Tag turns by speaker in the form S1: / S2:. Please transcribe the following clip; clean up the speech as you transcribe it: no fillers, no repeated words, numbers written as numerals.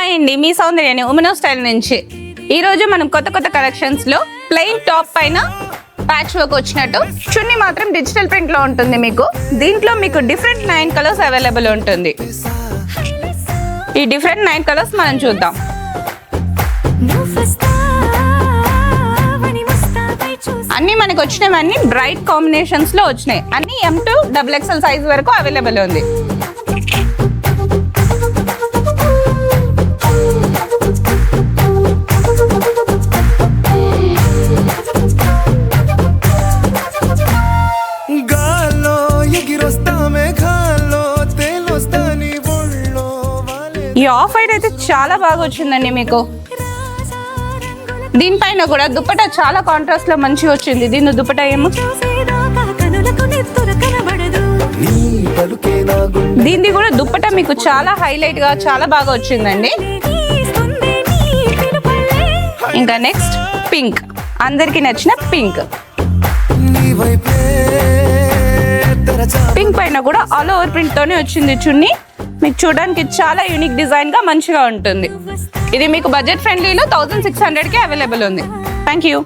S1: Hi అండి, మీ సౌందర్యాన్ని women style నుంచి. ఈరోజు మనం కొత్త కొత్త కలెక్షన్స్లో ప్లెయిన్ టాప్ పైన ప్యాచ్ వర్క్ వచ్చినట్టు చున్నీ మాత్రం డిజిటల్ ప్రింట్లో ఉంటుంది. మీకు దీంట్లో మీకు డిఫరెంట్ 9 కలర్స్ అవైలబుల్ ఉంటుంది. ఈ డిఫరెంట్ 9 కలర్స్ మనం చూద్దాం. అన్నీ మనకు వచ్చినవన్నీ బ్రైట్ కాంబినేషన్స్లో వచ్చినాయి. అన్నీ M2 XXL సైజ్ వరకు అవైలబుల్ ఉంది. ఈ ఆఫ్ వైట్ అయితే చాలా బాగా వచ్చిందండి మీకు. దీనిపైన కూడా దుపట్టా చాలా కాంట్రాస్ట్ లో మంచిగా వచ్చింది. దీని దుపట్టా ఏమో దీన్ని కూడా దుపట్టా మీకు చాలా హైలైట్ గా చాలా బాగా వచ్చిందండి. ఇంకా నెక్స్ట్ పింక్, అందరికి నచ్చిన పింక్. పింక్ పైన కూడా ఆల్ ఓవర్ ప్రింట్ తోనే వచ్చింది చున్నీ. మీకు చూడడానికి చాలా యూనిక్ డిజైన్ గా మంచిగా ఉంటుంది. ఇది మీకు బడ్జెట్ ఫ్రెండ్లీలో 1600కి అవైలబుల్ ఉంది. Thank you.